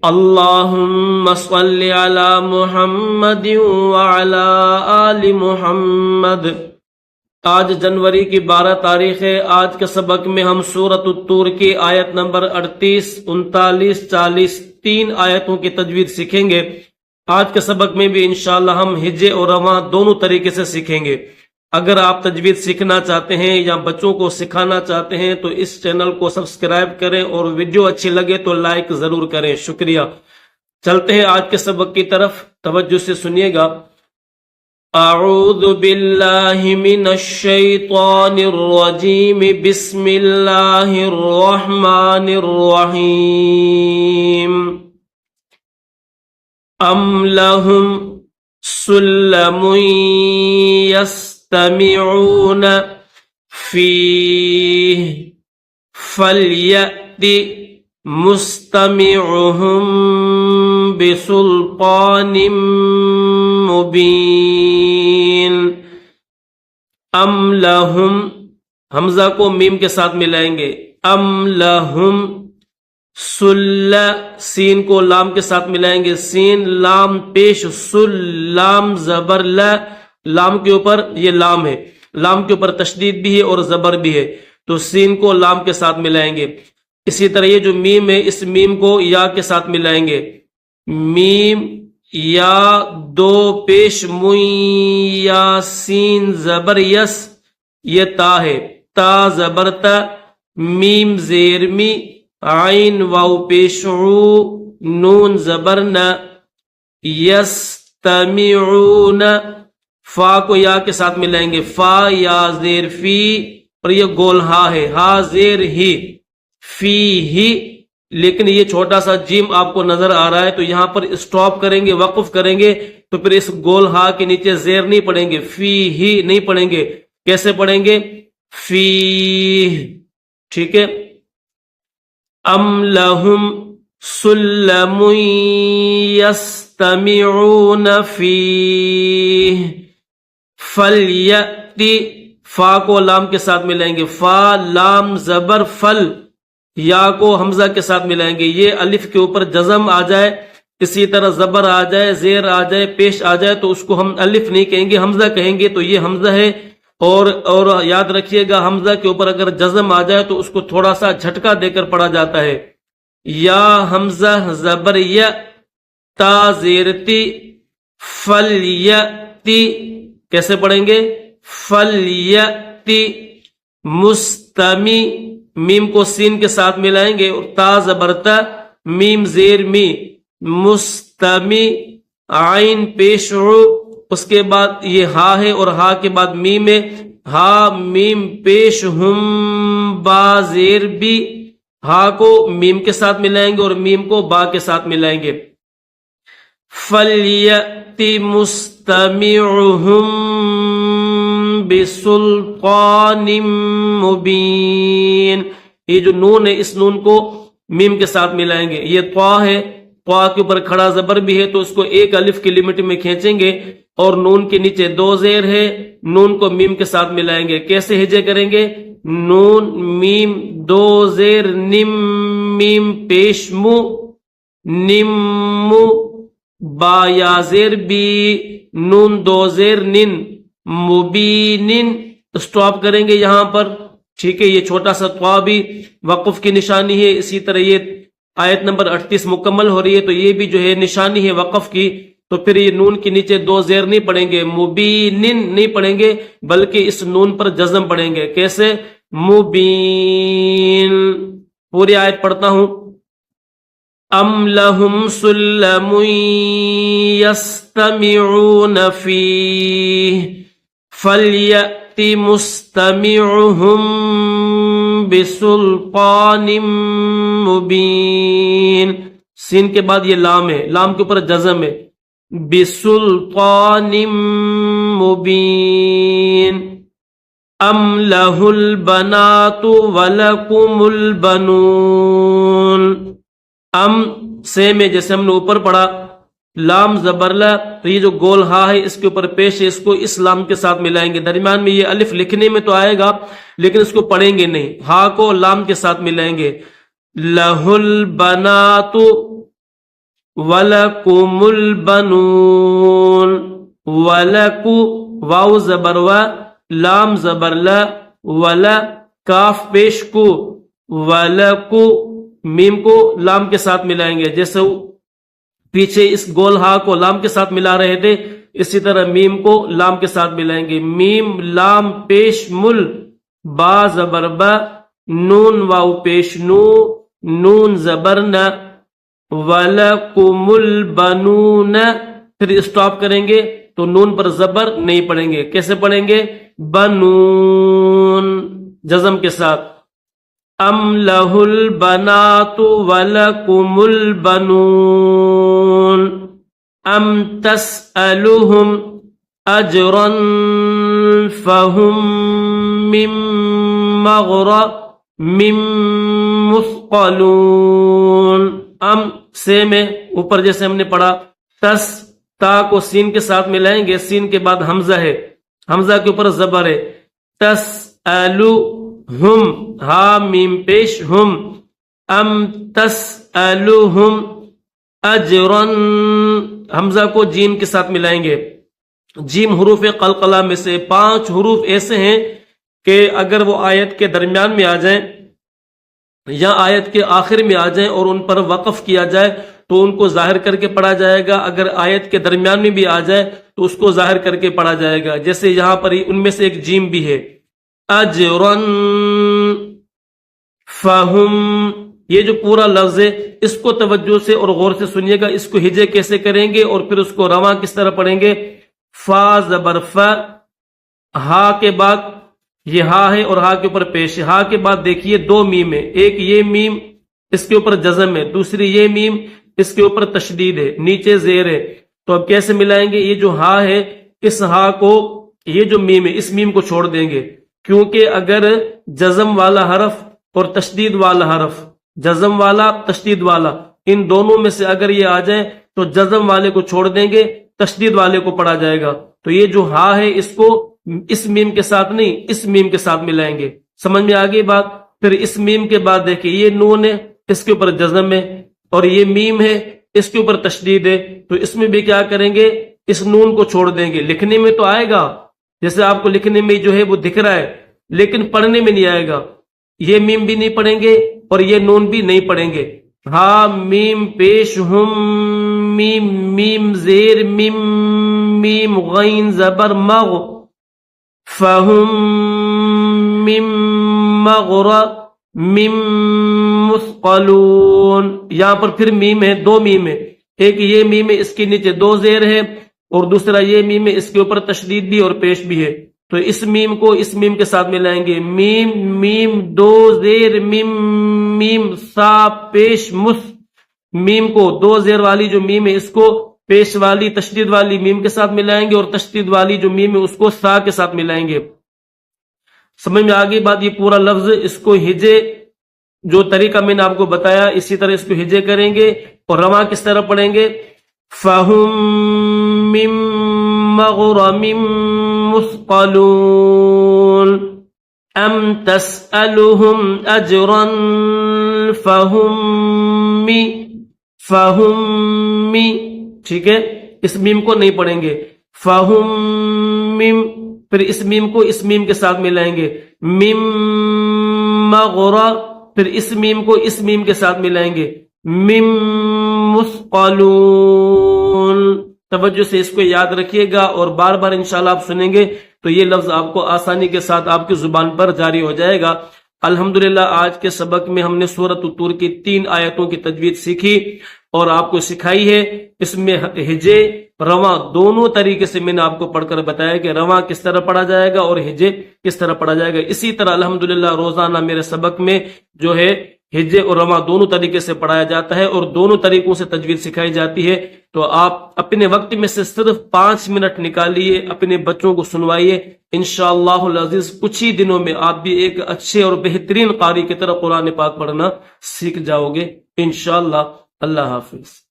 اللہم صلی علی محمد وعلی آل محمد۔ آج جنوری کی 12 تاریخ ہے۔ آج کے سبق میں ہم سورۃ الطور کی آیت نمبر 38، 39، 40 تین آیتوں کی تجوید سیکھیں گے۔ آج کے سبق میں بھی انشاءاللہ ہم ہجے اور رواں دونوں طریقے سے سیکھیں گے۔ اگر آپ تجوید سیکھنا چاہتے ہیں یا بچوں کو سکھانا چاہتے ہیں تو اس چینل کو سبسکرائب کریں اور ویڈیو اچھی لگے تو لائک ضرور کریں، شکریہ۔ چلتے ہیں آج کے سبق کی طرف، توجہ سے سنیے گا۔ اعوذ باللہ من الشیطان الرجیم، بسم اللہ الرحمن الرحیم۔ ام لہم سلم یستمعون فیہ فلیأت مستمعہم بسلطان مبین۔ ام لہم، حمزہ کو میم کے ساتھ ملائیں گے، ام لہم، سین کو لام کے ساتھ ملائیں گے، سین لام پیش، لام زبر لام کے اوپر یہ لام ہے، لام کے اوپر تشدید بھی ہے اور زبر بھی ہے، تو سین کو لام کے ساتھ ملائیں گے۔ اسی طرح یہ جو میم ہے، اس میم کو یا کے ساتھ ملائیں گے، میم یا دو پیش یا سین زبر یس، یہ تا ہے، تا زبر تا، میم زیر می، عین واو پیش نون زبر نا، یستمعون، فا کو یا کے ساتھ ملائیں گے، فا یا زیر فی، اور یہ گول ہا ہے، ہا زیر ہی، فی ہی، لیکن یہ چھوٹا سا جیم آپ کو نظر آ رہا ہے تو یہاں پر اسٹاپ کریں گے، وقف کریں گے تو پھر اس گول ہا کے نیچے زیر نہیں پڑیں گے، فی ہی نہیں پڑیں گے، کیسے پڑھیں گے؟ فی، ٹھیک ہے۔ ام لہم سلم یستمعون فیہ فلیأت، فا کو لام کے ساتھ ملائیں گے، فا لام زبر فل، یا کو حمزہ کے ساتھ ملائیں گے، یہ الف کے اوپر جزم آ جائے، اسی طرح زبر آ جائے، زیر آ جائے، پیش آ جائے تو اس کو ہم الف نہیں کہیں گے، حمزہ کہیں گے، تو یہ حمزہ ہے۔ اور یاد رکھیے گا حمزہ کے اوپر اگر جزم آ جائے تو اس کو تھوڑا سا جھٹکا دے کر پڑھا جاتا ہے۔ یا حمزہ زبر یا، تا زیرتی، فلیأتی، کیسے پڑھیں گے؟ فلیأتی، مستمی، میم کو سین کے ساتھ ملائیں گے اور تا زبرتا، میم زیر می، مستمی، عین پیش عو، اس کے بعد یہ ہا ہے اور ہا کے بعد میم ہے، ہا میم پیش ہم، با زیر بی، ہا کو میم کے ساتھ ملائیں گے اور میم کو با کے ساتھ ملائیں گے۔ فَلْيَأْتِ مُسْتَمِعُهُم بِسُلْطَانٍ مُبِينٍ، یہ جو نون ہے اس نون کو میم کے ساتھ ملائیں گے۔ یہ طا ہے، طا کے اوپر کھڑا زبر بھی ہے تو اس کو ایک الف کی لمٹ میں کھینچیں گے، اور نون کے نیچے دو زیر ہے، نون کو میم کے ساتھ ملائیں گے۔ کیسے ہجے کریں گے؟ نون میم دو زیر نم، میم پیش مو، نمو، با یا زیر بی، نون دو زیر نن، مبینن، اسٹاپ کریں گے یہاں پر، ٹھیک ہے۔ یہ چھوٹا سا طا بھی وقف کی نشانی ہے۔ اسی طرح یہ آیت نمبر 38 مکمل ہو رہی ہے تو یہ بھی جو ہے نشانی ہے وقف کی، تو پھر یہ نون کے نیچے دو زیر نہیں پڑیں گے، مبینن نہیں پڑیں گے، بلکہ اس نون پر جزم پڑیں گے۔ کیسے؟ مبین۔ پوری آیت پڑھتا ہوں۔ ام لہم سلم یستمعون فیہ فلیأت مستمعہم بسلطان مبین، سین کے بعد یہ لام ہے، لام کے اوپر جزم ہے، بسلطان مبین۔ ام لہ البنات ولکم البنون، ام سے میں جیسے ہم نے اوپر پڑھا، لام زبرلا، تو یہ جو گول ہا ہے اس کے اوپر پیش ہے، اس کو اس لام کے ساتھ ملائیں گے۔ درمیان میں یہ الف لکھنے میں تو آئے گا لیکن اس کو پڑھیں گے نہیں، ہا کو لام کے ساتھ ملائیں گے۔ لہ البنات، وَلَكُمُ الْبَنُونَ، وَلَكُ واو زبر و، لام زبر لا، ولا کاف پیش کو، وَلَكُ میم کو لام کے ساتھ ملائیں گے، جیسے پیچھے اس گول ہا کو لام کے ساتھ ملا رہے تھے، اسی طرح میم کو لام کے ساتھ ملائیں گے۔ میم لام پیش مل، با زبر با، نون واو پیش نو، نون زبر نہ، وَلَكُمُ الْبَنُونَ، پھر اسٹاپ کریں گے تو نون پر زبر نہیں پڑیں گے، کیسے پڑھیں گے؟ بنون جزم کے ساتھ۔ ام لہ البنات وَلَكُمُ الْبَنُونَ ام تسألهم اجرا فهم من مغرم مثقلون۔ ام سے میں اوپر جیسے ہم نے پڑھا، تس تا کو سین کے ساتھ ملائیں گے، سین کے بعد حمزہ ہے، حمزہ کے اوپر زبر ہے، تسألهم ہا میم پیش ہم، ام تسألهم اجرا حمزہ کو جیم کے ساتھ ملائیں گے۔ جیم حروف قلقلہ میں سے 5 حروف ایسے ہیں کہ اگر وہ آیت کے درمیان میں آ جائیں یا آیت کے آخر میں آ جائیں اور ان پر وقف کیا جائے تو ان کو ظاہر کر کے پڑھا جائے گا، اگر آیت کے درمیان میں بھی آ جائے تو اس کو ظاہر کر کے پڑھا جائے گا، جیسے یہاں پر ان میں سے ایک جیم بھی ہے، اجرن فہم، یہ جو پورا لفظ ہے اس کو توجہ سے اور غور سے سنیے گا، اس کو ہجے کیسے کریں گے اور پھر اس کو رواں کس طرح پڑھیں گے۔ فا زبر فا، ہا کے بعد یہ ہا ہے اور ہا کے اوپر پیش، ہا کے بعد دیکھیے 2 میم ہے، ایک یہ میم اس کے اوپر جزم ہے، دوسری یہ میم اس کے اوپر تشدید ہے، نیچے زیر ہے، تو اب کیسے ملائیں گے؟ یہ جو ہا ہے اس ہا کو، یہ جو میم ہے اس میم کو چھوڑ دیں گے، کیونکہ اگر جزم والا حرف اور تشدید والا حرف، جزم والا تشدید والا، ان دونوں میں سے اگر یہ آ جائے تو جزم والے کو چھوڑ دیں گے، تشدید والے کو پڑھا جائے گا، تو یہ جو ہا ہے اس کو اس میم کے ساتھ نہیں اس میم کے ساتھ ملائیں گے۔ سمجھ میں آگئی بات؟ پھر اس میم کے بعد دیکھیں یہ نون ہے اس کے اوپر جزم ہے اور یہ میم ہے اس کے اوپر تشدید ہے، تو اس میں بھی کیا کریں گے؟ اس نون کو چھوڑ دیں گے۔ لکھنے میں تو آئے گا، جیسے آپ کو لکھنے میں جو ہے وہ دکھ رہا ہے، لیکن پڑھنے میں نہیں آئے گا، یہ میم بھی نہیں پڑھیں گے اور یہ نون بھی نہیں پڑھیں گے۔ ہا میم پیش ہم، میم میم زیر میم، میم غین زبر مغ، فہم میم مغرم مثقلون، یہاں پر پھر میم ہے، 2 میم ہے، ایک یہ میم ہے اس کے نیچے 2 زیر ہے اور دوسرا یہ میم ہے اس کے اوپر تشدید بھی اور پیش بھی ہے، تو اس میم کو اس میم کے ساتھ ملائیں گے، میم میم 2 زیر میم، میم سا پیش مس، میم کو 2 زیر والی جو میم ہے اس کو پیش والی تشدید والی میم کے ساتھ ملائیں گے اور تشدید والی جو میم ہے اس کو سا کے ساتھ ملائیں گے۔ سمجھ میں آگئی بات؟ یہ پورا لفظ اس کو ہجے جو طریقہ میں نے آپ کو بتایا اسی طرح اس کو ہجے کریں گے اور رواں کس طرح پڑھیں گے؟ فَهُم مِّن مَّغْرَمٍ مُثْقَلُونَ ام تسألهم اجرا فَهُم ٹھیک ہے، اس میم کو نہیں پڑھیں گے، فَهُم مِّم، پھر اس میم کو اس میم کے ساتھ ملائیں گے، مِّم مغرا، پھر اس میم کو اس میم کے ساتھ ملائیں گے، مِّم مثقلون۔ توجہ سے اس کو یاد رکھیے گا اور بار بار انشاءاللہ آپ سنیں گے تو یہ لفظ آپ کو آسانی کے ساتھ آپ کی زبان پر جاری ہو جائے گا۔ الحمدللہ آج کے سبق میں ہم نے سورۃ الطور کی 3 آیتوں کی تجوید سیکھی اور آپ کو سکھائی ہے، اس میں ہجے رواں دونوں طریقے سے میں نے آپ کو پڑھ کر بتایا کہ رواں کس طرح پڑھا جائے گا اور ہجے کس طرح پڑھا جائے گا۔ اسی طرح الحمدللہ روزانہ میرے سبق میں جو ہے ہجے اور رواں دونوں طریقے سے پڑھایا جاتا ہے اور دونوں طریقوں سے تجوید سکھائی جاتی ہے، تو آپ اپنے وقت میں سے صرف 5 منٹ نکالیے، اپنے بچوں کو سنوائیے، انشاءاللہ العزیز کچھ ہی دنوں میں آپ بھی ایک اچھے اور بہترین قاری کی طرح قرآن پاک پڑھنا سیکھ جاؤ گے انشاءاللہ۔ اللہ حافظ۔